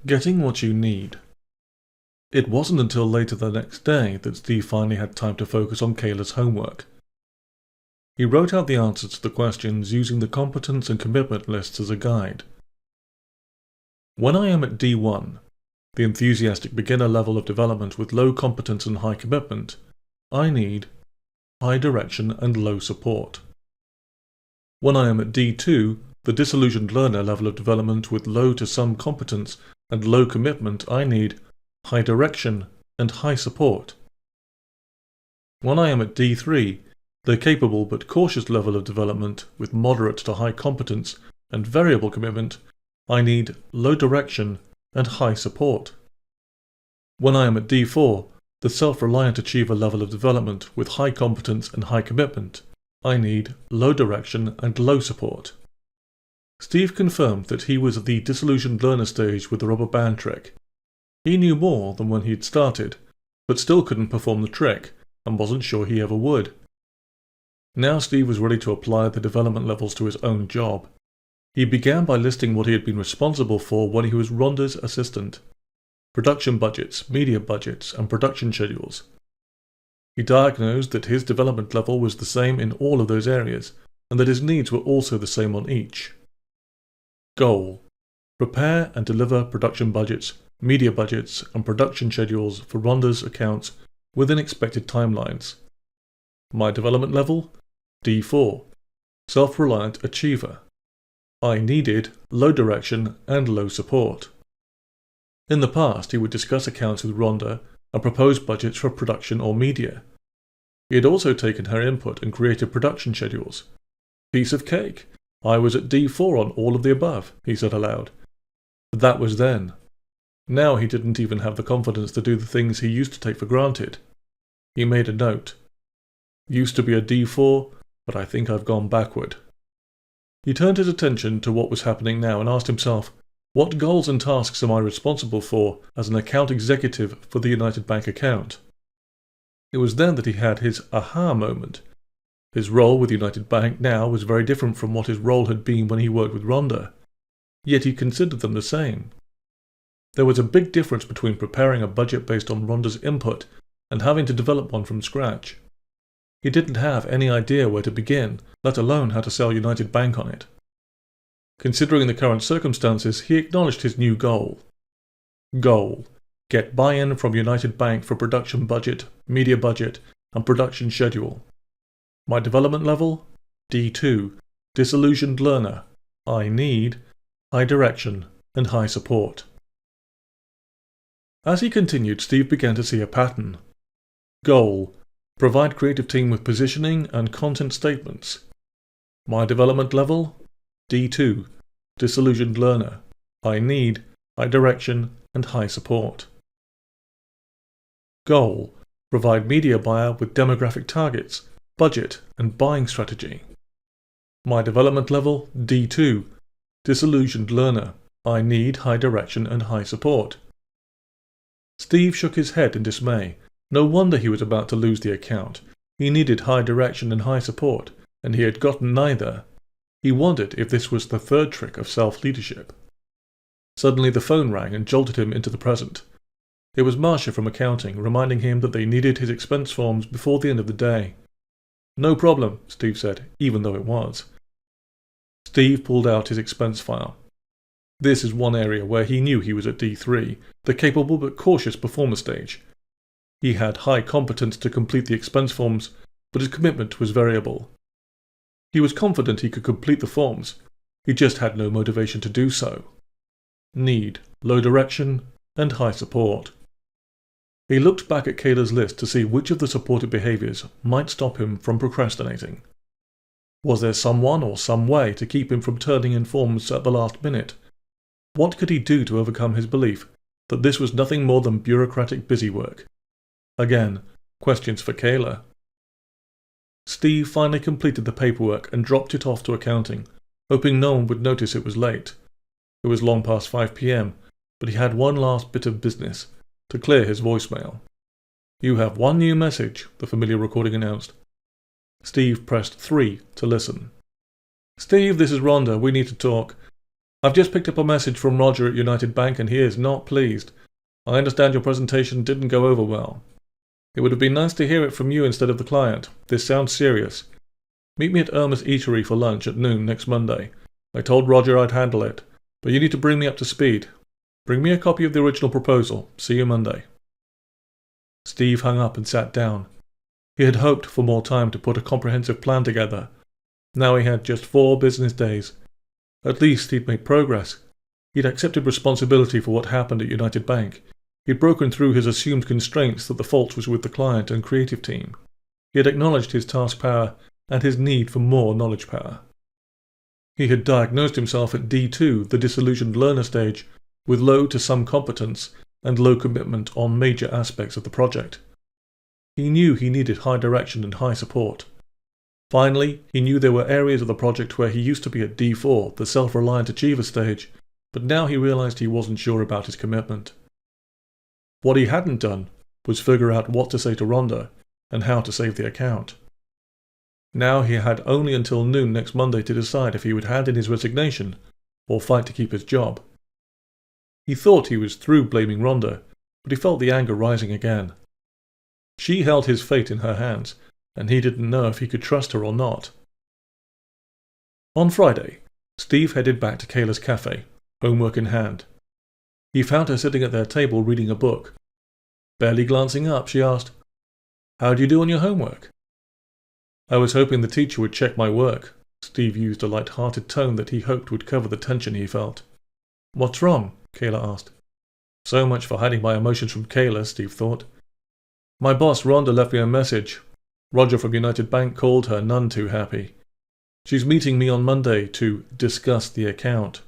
Getting what you need. It wasn't until later the next day that Steve finally had time to focus on Kayla's homework. He wrote out the answers to the questions using the competence and commitment lists as a guide. When I am at D1, the enthusiastic beginner level of development with low competence and high commitment, I need high direction and low support. When I am at D2, the disillusioned learner level of development with low to some competence and low commitment, I need high direction and high support. When I am at D3, the capable but cautious level of development with moderate to high competence and variable commitment, I need low direction and high support. When I am at D4, the self-reliant achiever level of development with high competence and high commitment, I need low direction and low support. Steve confirmed that he was at the disillusioned learner stage with the rubber band trick. He knew more than when he'd started, but still couldn't perform the trick, and wasn't sure he ever would. Now Steve was ready to apply the development levels to his own job. He began by listing what he had been responsible for when he was Rhonda's assistant: production budgets, media budgets, and production schedules. He diagnosed that his development level was the same in all of those areas, and that his needs were also the same on each. Goal: prepare and deliver production budgets, media budgets, and production schedules for Rhonda's accounts within expected timelines. My development level? D4. Self-reliant achiever. I needed low direction and low support. In the past, he would discuss accounts with Rhonda and propose budgets for production or media. He had also taken her input and created production schedules. Piece of cake. I was at D4 on all of the above, he said aloud. But that was then. Now he didn't even have the confidence to do the things he used to take for granted. He made a note. Used to be a D4, but I think I've gone backward. He turned his attention to what was happening now and asked himself, what goals and tasks am I responsible for as an account executive for the United Bank account? It was then that he had his aha moment. His role with United Bank now was very different from what his role had been when he worked with Rhonda. Yet he considered them the same. There was a big difference between preparing a budget based on Rhonda's input and having to develop one from scratch. He didn't have any idea where to begin, let alone how to sell United Bank on it. Considering the current circumstances, he acknowledged his new goal. Goal: get buy-in from United Bank for production budget, media budget, and production schedule. My development level? D2. Disillusioned learner. I need high direction and high support. As he continued, Steve began to see a pattern. Goal: provide creative team with positioning and content statements. My development level? D2. Disillusioned learner. I need high direction and high support. Goal: provide media buyer with demographic targets, budget, and buying strategy. My development level? D2. Disillusioned learner. I need high direction and high support. Steve shook his head in dismay. No wonder he was about to lose the account. He needed high direction and high support, and he had gotten neither. He wondered if this was the third trick of self-leadership. Suddenly the phone rang and jolted him into the present. It was Marcia from accounting, reminding him that they needed his expense forms before the end of the day. No problem, Steve said, even though it was. Steve pulled out his expense file. This is one area where he knew he was at D3, the capable but cautious performer stage. He had high competence to complete the expense forms, but his commitment was variable. He was confident he could complete the forms, he just had no motivation to do so. Need, low direction, and high support. He looked back at Kayla's list to see which of the supported behaviours might stop him from procrastinating. Was there someone or some way to keep him from turning in forms at the last minute? What could he do to overcome his belief that this was nothing more than bureaucratic busywork? Again, questions for Kayla. Steve finally completed the paperwork and dropped it off to accounting, hoping no one would notice it was late. It was long past 5 p.m, but he had one last bit of business, to clear his voicemail. You have one new message, the familiar recording announced. Steve pressed 3 to listen. Steve, this is Rhonda. We need to talk. I've just picked up a message from Roger at United Bank and he is not pleased. I understand your presentation didn't go over well. It would have been nice to hear it from you instead of the client. This sounds serious. Meet me at Irma's Eatery for lunch at noon next Monday. I told Roger I'd handle it, but you need to bring me up to speed. Bring me a copy of the original proposal. See you Monday. Steve hung up and sat down. He had hoped for more time to put a comprehensive plan together. Now he had just 4 business days. At least he'd made progress. He'd accepted responsibility for what happened at United Bank. He'd broken through his assumed constraints that the fault was with the client and creative team. He had acknowledged his task power and his need for more knowledge power. He had diagnosed himself at D2, the disillusioned learner stage, with low to some competence and low commitment on major aspects of the project. He knew he needed high direction and high support. Finally, he knew there were areas of the project where he used to be at D4, the self-reliant achiever stage, but now he realized he wasn't sure about his commitment. What he hadn't done was figure out what to say to Rhonda and how to save the account. Now he had only until noon next Monday to decide if he would hand in his resignation or fight to keep his job. He thought he was through blaming Rhonda, but he felt the anger rising again. She held his fate in her hands, and he didn't know if he could trust her or not. On Friday, Steve headed back to Kayla's cafe, homework in hand. He found her sitting at their table reading a book. Barely glancing up, she asked, "How'd you do on your homework?" "I was hoping the teacher would check my work." Steve used a light-hearted tone that he hoped would cover the tension he felt. "What's wrong?" Kayla asked. So much for hiding my emotions from Kayla, Steve thought. "My boss, Rhonda, left me a message. Roger from United Bank called her none too happy. She's meeting me on Monday to discuss the account."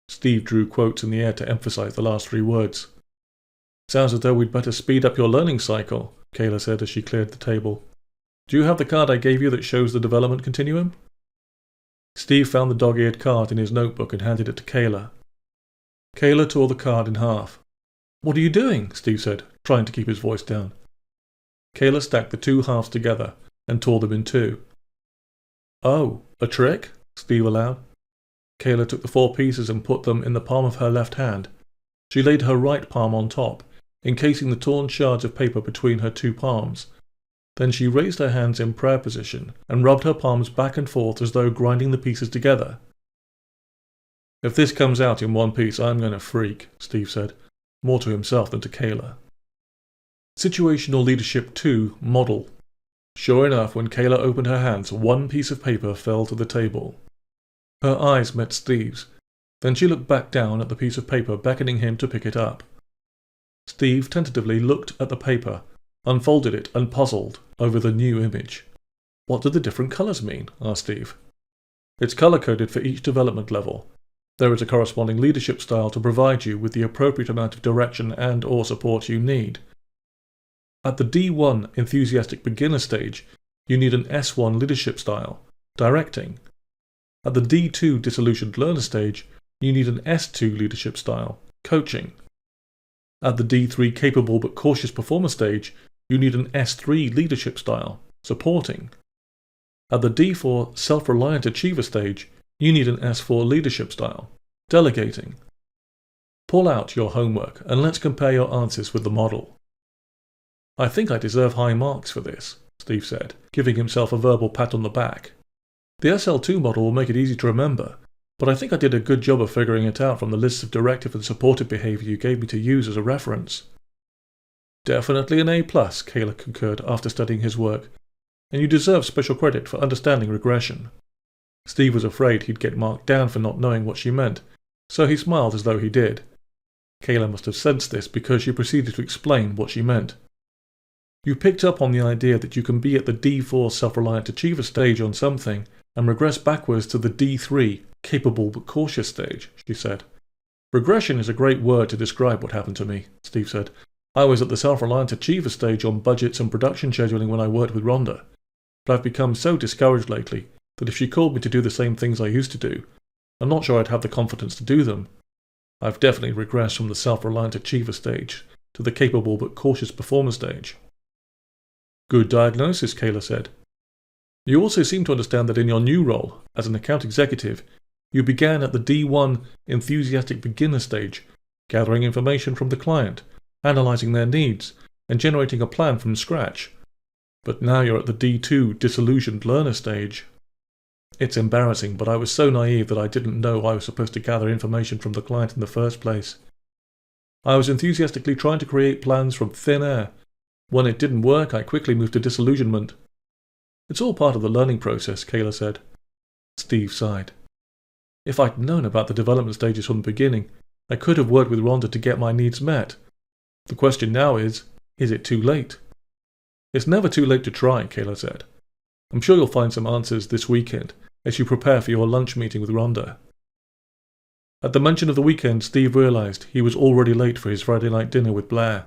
Steve drew quotes in the air to emphasize the last 3 words. "Sounds as though we'd better speed up your learning cycle," Kayla said as she cleared the table. "Do you have the card I gave you that shows the development continuum?" Steve found the dog-eared card in his notebook and handed it to Kayla. Kayla tore the card in half. "What are you doing?" Steve said, trying to keep his voice down. Kayla stacked the 2 halves together and tore them in 2. "Oh, a trick?" Steve allowed. Kayla took the 4 pieces and put them in the palm of her left hand. She laid her right palm on top, encasing the torn shards of paper between her 2 palms. Then she raised her hands in prayer position and rubbed her palms back and forth as though grinding the pieces together. "If this comes out in one piece, I'm going to freak," Steve said, more to himself than to Kayla. Situational Leadership 2 Model. Sure enough, when Kayla opened her hands, 1 piece of paper fell to the table. Her eyes met Steve's. Then she looked back down at the piece of paper, beckoning him to pick it up. Steve tentatively looked at the paper, unfolded it, and puzzled over the new image. "What do the different colours mean?" asked Steve. "It's colour-coded for each development level. There is a corresponding leadership style to provide you with the appropriate amount of direction and/or support you need. At the D1 Enthusiastic Beginner stage, you need an S1 leadership style, directing. At the D2 Disillusioned Learner stage, you need an S2 leadership style, coaching. At the D3 Capable but Cautious Performer stage, you need an S3 leadership style, supporting. At the D4 Self-Reliant Achiever stage, you need an S4 leadership style, delegating. Pull out your homework and let's compare your answers with the model." "I think I deserve high marks for this," Steve said, giving himself a verbal pat on the back. "The SL2 model will make it easy to remember, but I think I did a good job of figuring it out from the lists of directive and supportive behavior you gave me to use as a reference." "Definitely an A+, Kayla concurred after studying his work, "and you deserve special credit for understanding regression." Steve was afraid he'd get marked down for not knowing what she meant, so he smiled as though he did. Kayla must have sensed this because she proceeded to explain what she meant. "You picked up on the idea that you can be at the D4 Self-Reliant Achiever stage on something and regress backwards to the D3 Capable but Cautious stage," she said. "Regression is a great word to describe what happened to me," Steve said. "I was at the Self-Reliant Achiever stage on budgets and production scheduling when I worked with Rhonda, but I've become so discouraged lately that if she called me to do the same things I used to do, I'm not sure I'd have the confidence to do them. I've definitely regressed from the Self-Reliant Achiever stage to the Capable but Cautious Performer stage." "Good diagnosis," Kayla said. "You also seem to understand that in your new role, as an account executive, You began at the D1 enthusiastic beginner stage, gathering information from the client, analyzing their needs, and generating a plan from scratch. But now you're at the D2 disillusioned learner stage. It's embarrassing, but I was so naive that I didn't know I was supposed to gather information from the client in the first place. I was enthusiastically trying to create plans from thin air. When it didn't work, I quickly moved to disillusionment. It's all part of the learning process, Kayla said. Steve sighed. If I'd known about the development stages from the beginning, I could have worked with Rhonda to get my needs met. The question now is it too late? It's never too late to try, Kayla said. I'm sure you'll find some answers this weekend as you prepare for your lunch meeting with Rhonda. At the mention of the weekend, Steve realized he was already late for his Friday night dinner with Blair.